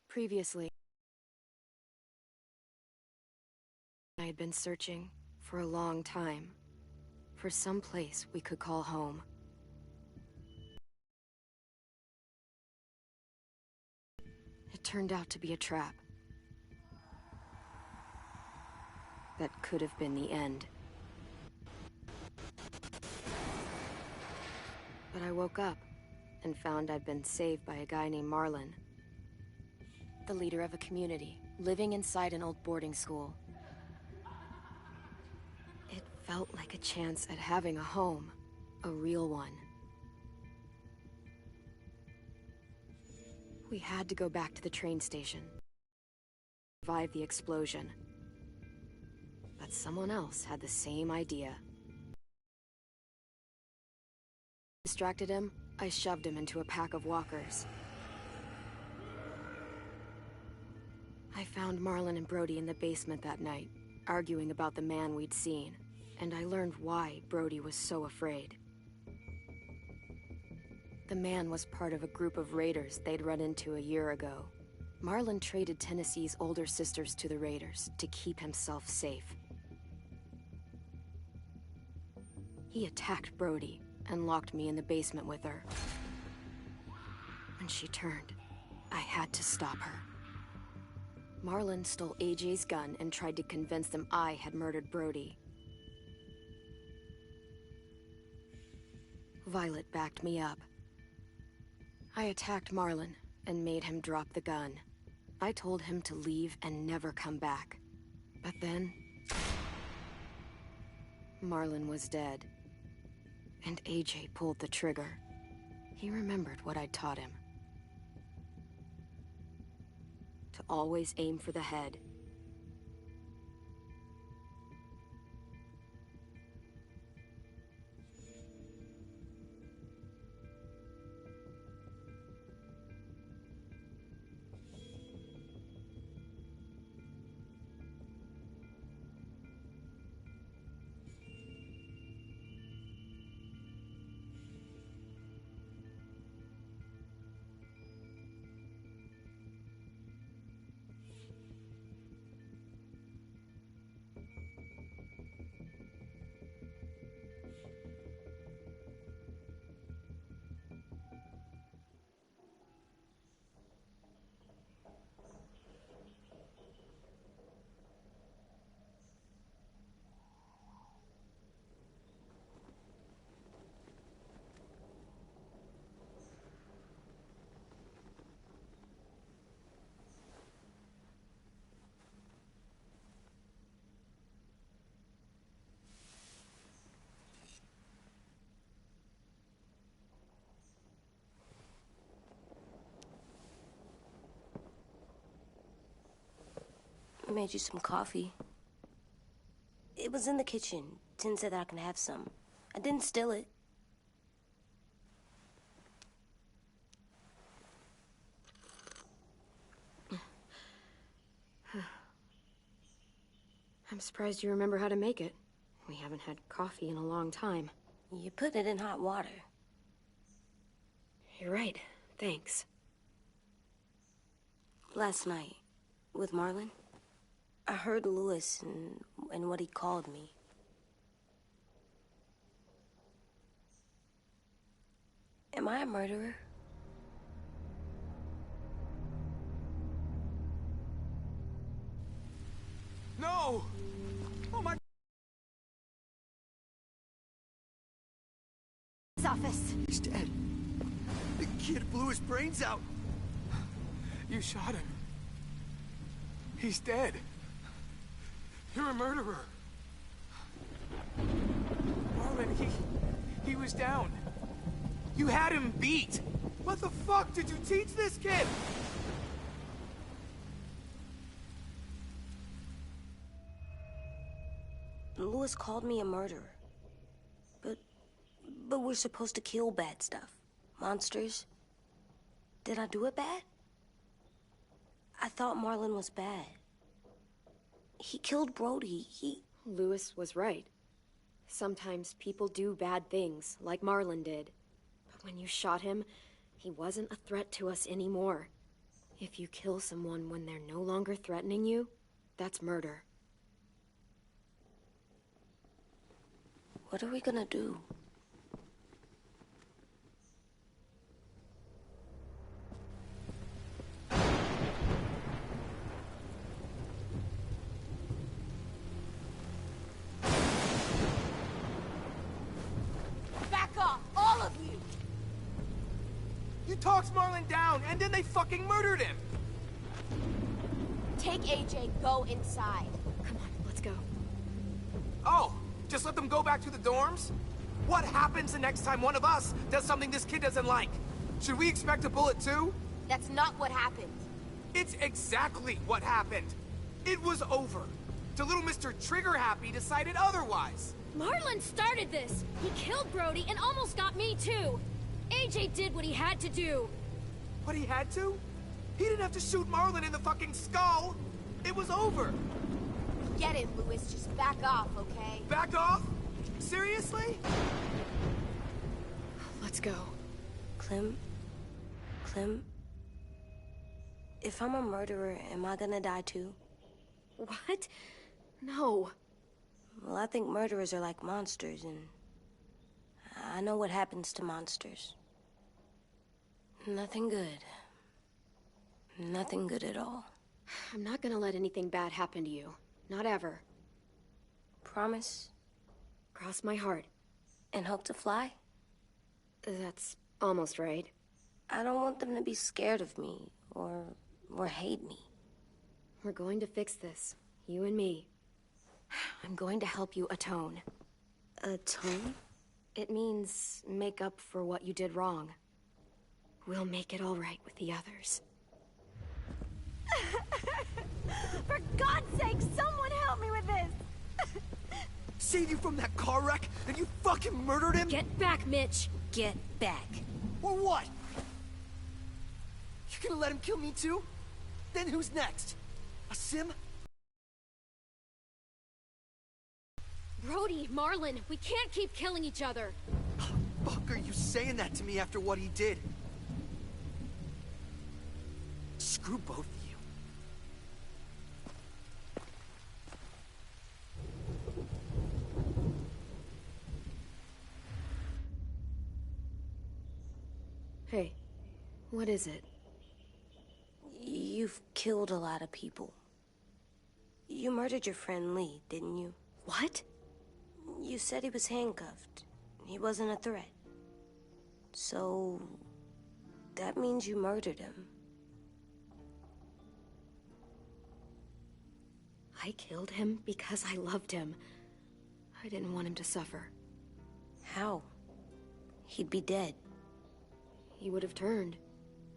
Previously, I had been searching for a long time for some place we could call home. It turned out to be a trap. That could have been the end. But I woke up and found I'd been saved by a guy named Marlon, the leader of a community, living inside an old boarding school. It felt like a chance at having a home, a real one. We had to go back to the train station, survive the explosion. But someone else had the same idea. Distracted him, I shoved him into a pack of walkers. I found Marlon and Brody in the basement that night, arguing about the man we'd seen, and I learned why Brody was so afraid. The man was part of a group of raiders they'd run into a year ago. Marlon traded Tennessee's older sisters to the raiders to keep himself safe. He attacked Brody and locked me in the basement with her. When she turned, I had to stop her. Marlon stole AJ's gun and tried to convince them I had murdered Brody. Violet backed me up. I attacked Marlon and made him drop the gun. I told him to leave and never come back. But then, Marlon was dead. And AJ pulled the trigger. He remembered what I'd taught him. To always aim for the head. I made you some coffee. It was in the kitchen. Tin said that I can have some. I didn't steal it. I'm surprised you remember how to make it. We haven't had coffee in a long time. You put it in hot water. You're right. Thanks. Last night, with Marlon, I heard Lewis and what he called me. Am I a murderer? No! Oh my... His office. He's dead. The kid blew his brains out. You shot him. He's dead. You're a murderer. Marlon, he was down. You had him beat. What the fuck did you teach this kid? Lewis called me a murderer. But we're supposed to kill bad stuff. Monsters. Did I do it bad? I thought Marlon was bad. He killed Brody. Lewis was right. Sometimes people do bad things, like Marlon did. But when you shot him, he wasn't a threat to us anymore. If you kill someone when they're no longer threatening you, that's murder. What are we gonna do? Back off, all of you! You talked Marlin down, and then they fucking murdered him! Take AJ, go inside. Come on, let's go. Oh, just let them go back to the dorms? What happens the next time one of us does something this kid doesn't like? Should we expect a bullet too? That's not what happened. It's exactly what happened. It was over. The little Mr. Trigger Happy decided otherwise. Marlin started this! He killed Brody and almost got me too! AJ did what he had to do! What he had to? He didn't have to shoot Marlin in the fucking skull! It was over! Get it, Louis. Just back off, okay? Back off? Seriously? Let's go. Clem? If I'm a murderer, am I gonna die too? What? No. Well, I think murderers are like monsters, and I know what happens to monsters. Nothing good. Nothing good at all. I'm not gonna let anything bad happen to you. Not ever. Promise? Cross my heart. And hope to fly? That's almost right. I don't want them to be scared of me, or hate me. We're going to fix this. You and me. I'm going to help you atone. Atone? It means make up for what you did wrong. We'll make it all right with the others. For God's sake, someone help me with this! Save you from that car wreck, and you fucking murdered him? Get back, Mitch! Get back. Or what? You're gonna let him kill me too? Then who's next? A sim? Brody, Marlin, we can't keep killing each other! Fuck are you saying that to me after what he did? Screw both of you. Hey, what is it? You've killed a lot of people. You murdered your friend Lee, didn't you? What? You said he was handcuffed. He wasn't a threat. So... that means you murdered him. I killed him because I loved him. I didn't want him to suffer. How? He'd be dead. He would have turned.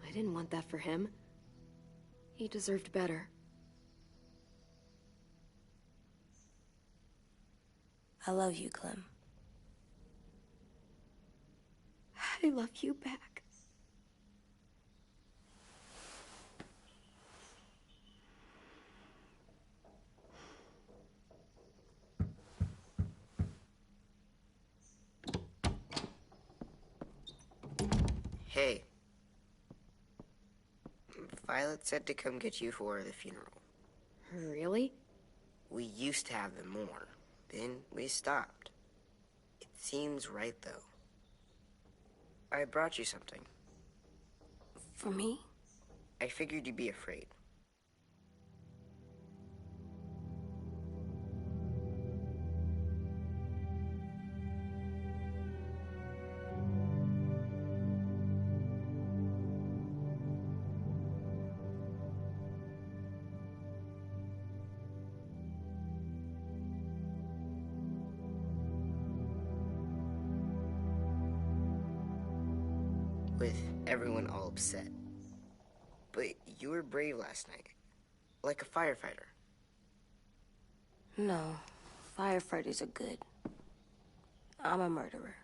I didn't want that for him. He deserved better. I love you, Clem. I love you back. Hey. Violet said to come get you for the funeral. Really? We used to have them more. Then we stopped. It seems right, though. I brought you something. For me? I figured you'd be afraid. With everyone all upset. But you were brave last night. Like a firefighter. No. Firefighters are good. I'm a murderer.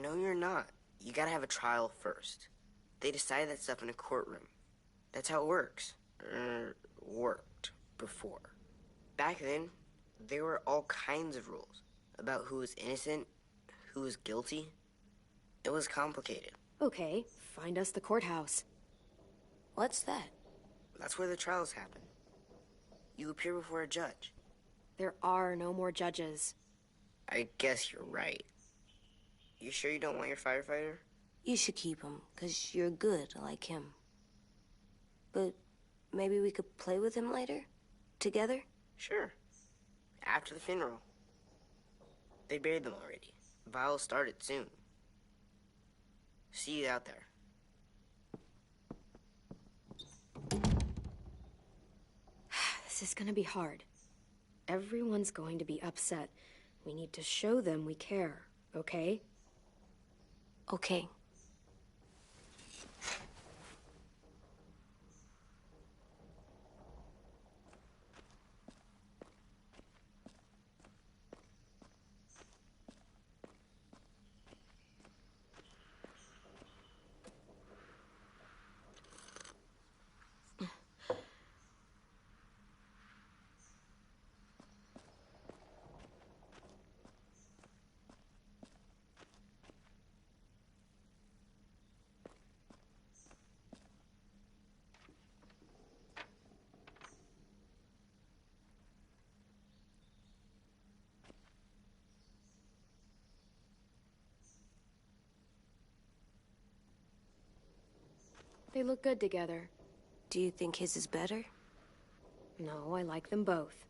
No, you're not. You gotta have a trial first. They decide that stuff in a courtroom. That's how it works. Worked before. Back then, there were all kinds of rules about who was innocent, who was guilty. It was complicated. Okay, find us the courthouse. What's that? That's where the trials happen. You appear before a judge. There are no more judges. I guess you're right. You sure you don't want your firefighter? You should keep him, 'cause you're good like him. But maybe we could play with him later? Together? Sure. After the funeral. They buried them already. Vile started soon. See you out there. This is gonna be hard. Everyone's going to be upset. We need to show them we care, okay? Okay. They look good together. Do you think his is better? No, I like them both.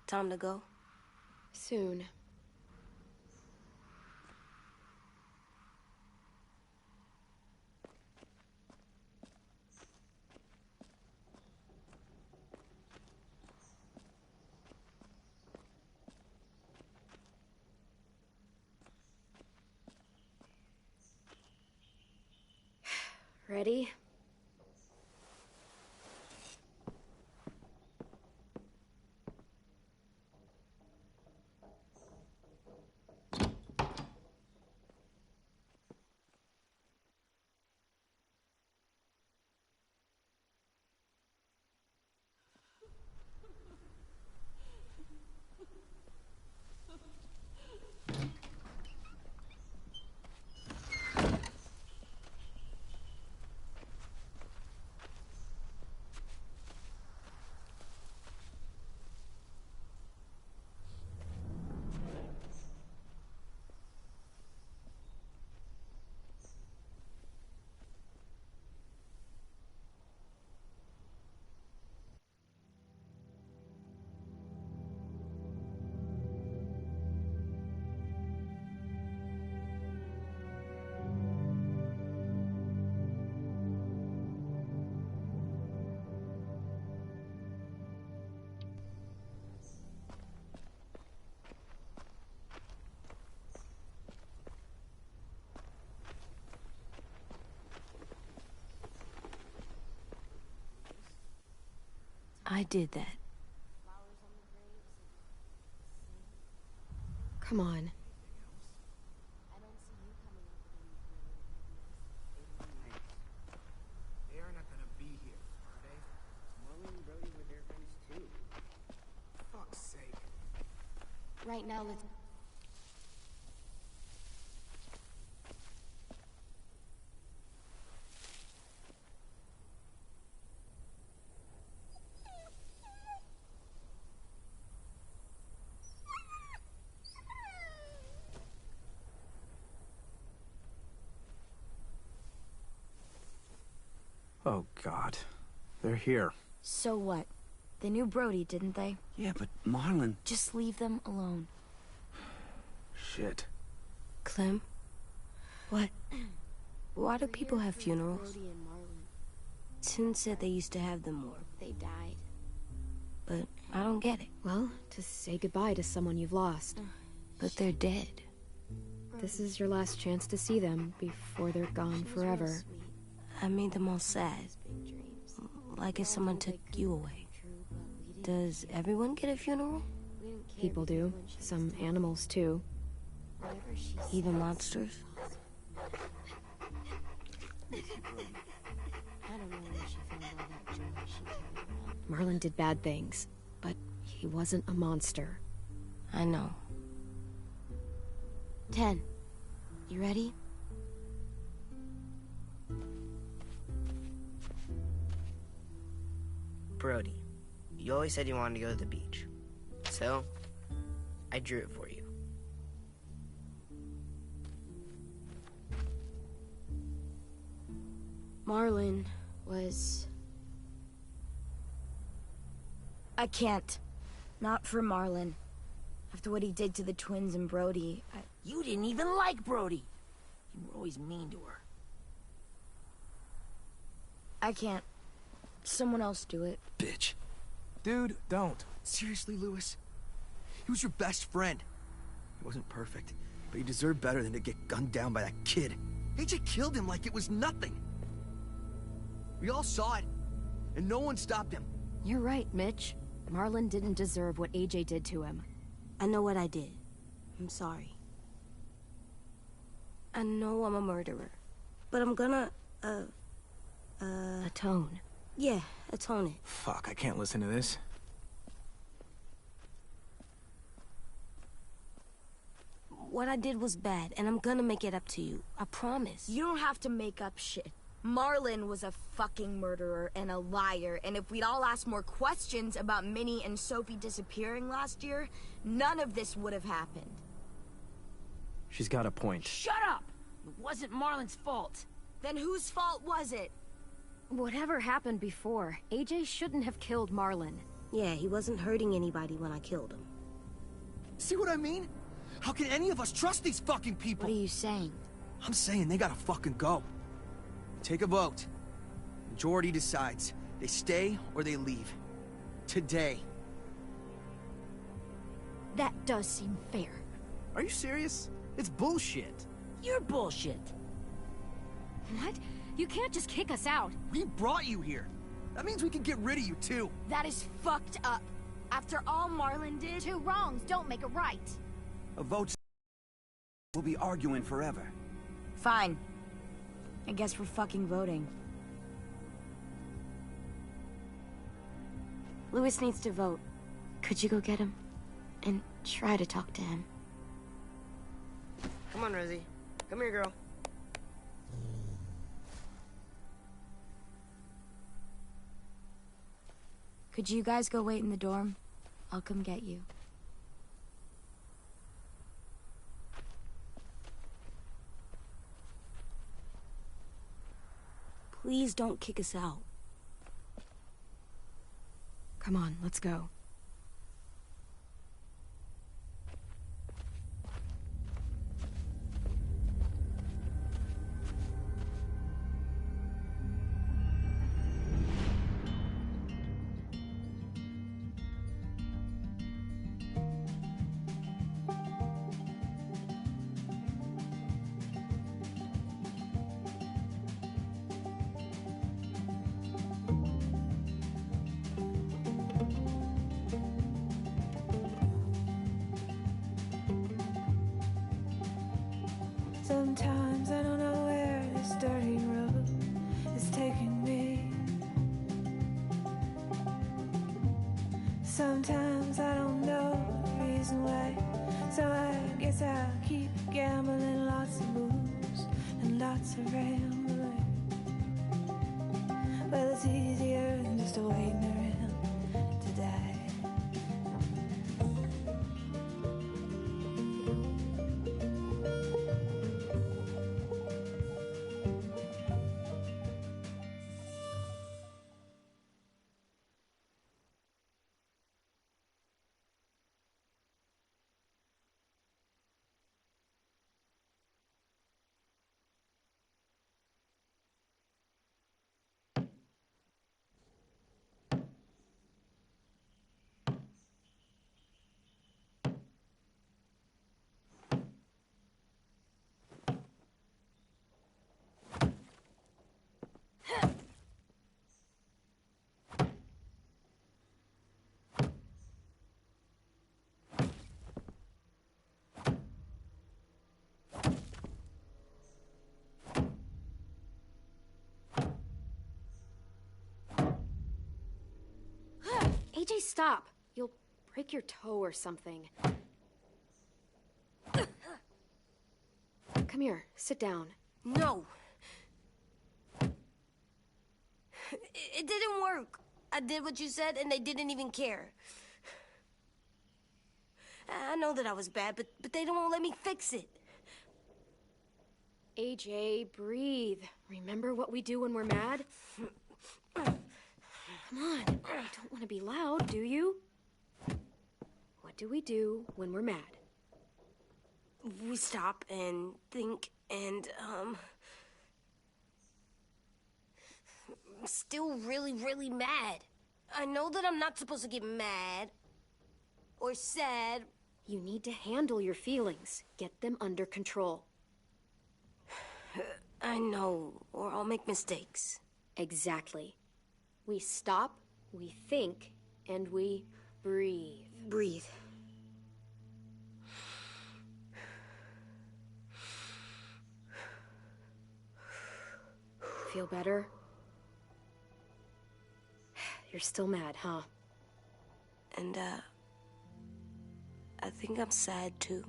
Time to go? Soon. Ready? I did that. Come on. They are not gonna be here, are they? Marlon and Brody were their friends too. Fuck's sake. Right now, let's... Oh, God. They're here. So what? They knew Brody, didn't they? Yeah, but Marlon... Just leave them alone. Shit. Clem? What? Why do people have funerals? Brody and Marlon. Sin said they used to have them more, They died. but I don't get it. Well, to say goodbye to someone you've lost. But they're dead. This is your last chance to see them before they're gone forever. I made them all sad. Like if someone took you away. Does everyone get a funeral? People do. Some animals, too. Even monsters? I don't know where she found all that joy she carried around. Marlon did bad things, but he wasn't a monster. I know. 10. You ready? Brody, you always said you wanted to go to the beach. So, I drew it for you. Marlon was... I can't. Not for Marlon. After what he did to the twins and Brody, You didn't even like Brody. You were always mean to her. I can't. Someone else do it. Bitch. Dude, don't. Seriously, Lewis? He was your best friend. He wasn't perfect, but he deserved better than to get gunned down by that kid. AJ killed him like it was nothing. We all saw it, and no one stopped him. You're right, Mitch. Marlon didn't deserve what AJ did to him. I know what I did. I'm sorry. I know I'm a murderer. But I'm gonna, Atone. yeah, atone it. Fuck, I can't listen to this. What I did was bad, and I'm gonna make it up to you. I promise. You don't have to make up shit. Marlon was a fucking murderer and a liar, and if we'd all asked more questions about Minnie and Sophie disappearing last year, none of this would have happened. She's got a point. Shut up! It wasn't Marlon's fault. Then whose fault was it? Whatever happened before, AJ shouldn't have killed Marlon. Yeah, he wasn't hurting anybody when I killed him. See what I mean? How can any of us trust these fucking people? What are you saying? I'm saying they gotta fucking go. Take a vote. Majority decides. They stay or they leave. Today. That does seem fair. Are you serious? It's bullshit. You're bullshit. What? You can't just kick us out. We brought you here. That means we can get rid of you too. That is fucked up. After all Marlon did... Two wrongs don't make a right. A vote. We'll be arguing forever. Fine. I guess we're fucking voting. Lewis needs to vote. Could you go get him? And try to talk to him. Come on, Rosie. Come here, girl. Could you guys go wait in the dorm? I'll come get you. Please don't kick us out. Come on, let's go. Sometimes I don't know where this dirty road is taking me. Sometimes I don't know the reason why. So I guess I'll keep gambling, lots of moves and lots of rambling. Well, it's easier than just waiting around to die. AJ, stop! You'll break your toe or something. Come here, sit down. No. It didn't work. I did what you said, and they didn't even care. I know that I was bad, but they don't let me fix it. AJ, breathe. Remember what we do when we're mad? Come on, you don't want to be loud, do you? What do we do when we're mad? We stop and think and, I'm still really, really mad. I know that I'm not supposed to get mad or sad. You need to handle your feelings. Get them under control. I know, or I'll make mistakes. Exactly. We stop, we think, and we breathe. Breathe. Feel better? You're still mad, huh? And, I think I'm sad, too.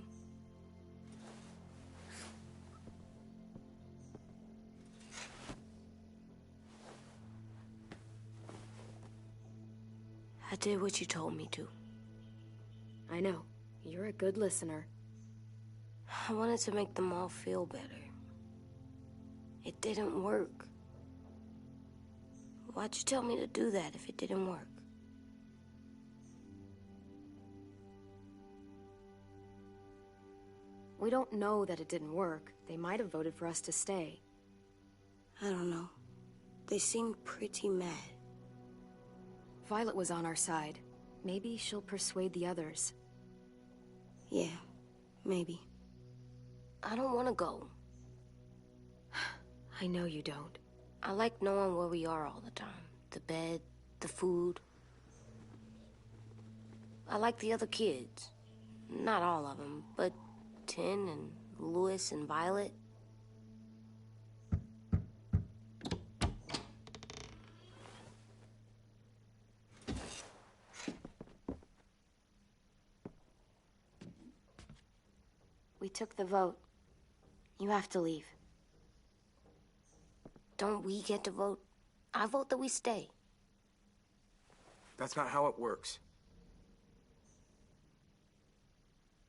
I did what you told me to. I know. You're a good listener. I wanted to make them all feel better. It didn't work. Why'd you tell me to do that if it didn't work? We don't know that it didn't work. They might have voted for us to stay. I don't know. They seemed pretty mad. Violet was on our side. Maybe she'll persuade the others. Yeah, maybe. I don't want to go. I know you don't. I like knowing where we are all the time. The bed, the food. I like the other kids. Not all of them, but Tin and Louis and Violet. We took the vote. You have to leave. Don't we get to vote? I vote that we stay. That's not how it works.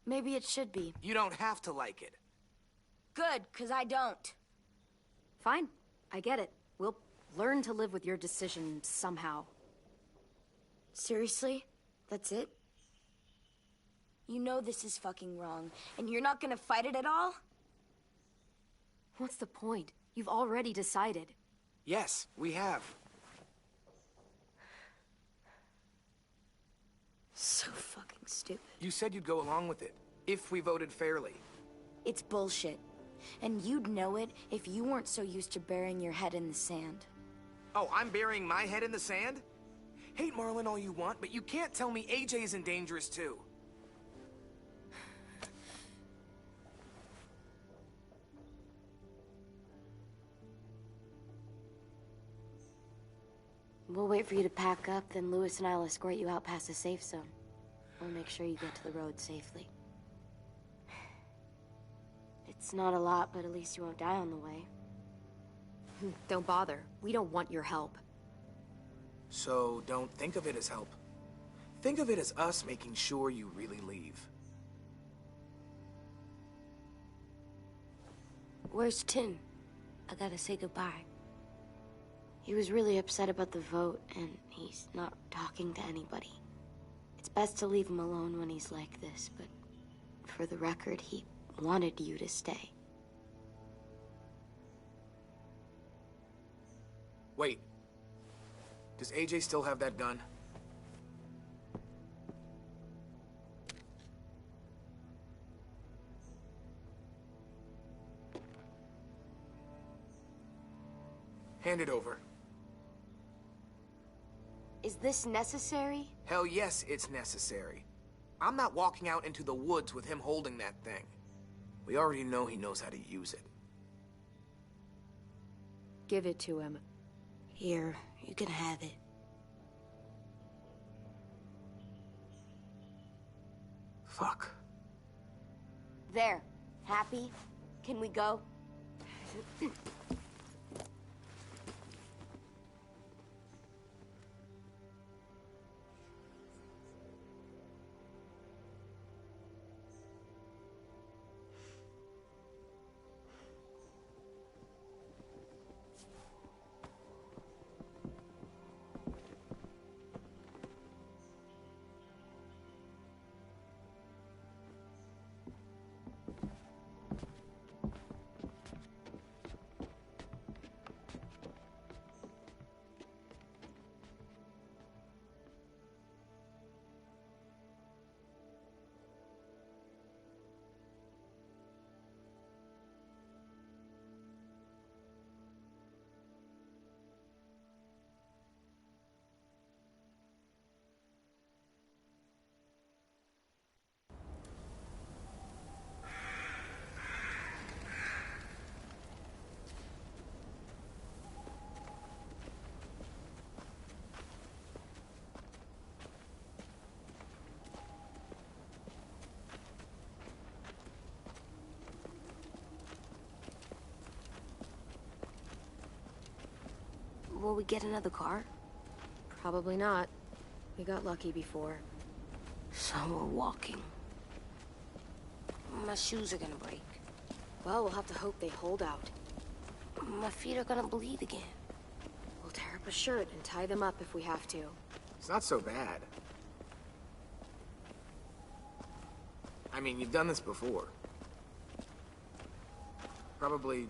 Maybe it should be. You don't have to like it. Good, 'cause I don't. Fine. I get it. We'll learn to live with your decision somehow. Seriously? That's it? You know this is fucking wrong, and you're not gonna fight it at all? What's the point? You've already decided. Yes, we have. So fucking stupid. You said you'd go along with it, if we voted fairly. It's bullshit. And you'd know it if you weren't so used to burying your head in the sand. Oh, I'm burying my head in the sand? Hate Marlin all you want, but you can't tell me AJ isn't dangerous too. We'll wait for you to pack up, then Louis and I'll escort you out past the safe zone. We'll make sure you get to the road safely. It's not a lot, but at least you won't die on the way. Don't bother. We don't want your help. So don't think of it as help. Think of it as us making sure you really leave. Where's Tin? I gotta say goodbye. He was really upset about the vote, and he's not talking to anybody. It's best to leave him alone when he's like this, but for the record, he wanted you to stay. Wait. Does AJ still have that gun? Hand it over. Is this necessary? Hell yes, it's necessary. I'm not walking out into the woods with him holding that thing. We already know he knows how to use it. Give it to him. Here, you can have it. Fuck. There. Happy? Can we go? Will we get another car? Probably not. We got lucky before. So we're walking. My shoes are gonna break. Well, we'll have to hope they hold out. My feet are gonna bleed again. We'll tear up a shirt and tie them up if we have to. It's not so bad. I mean, you've done this before. Probably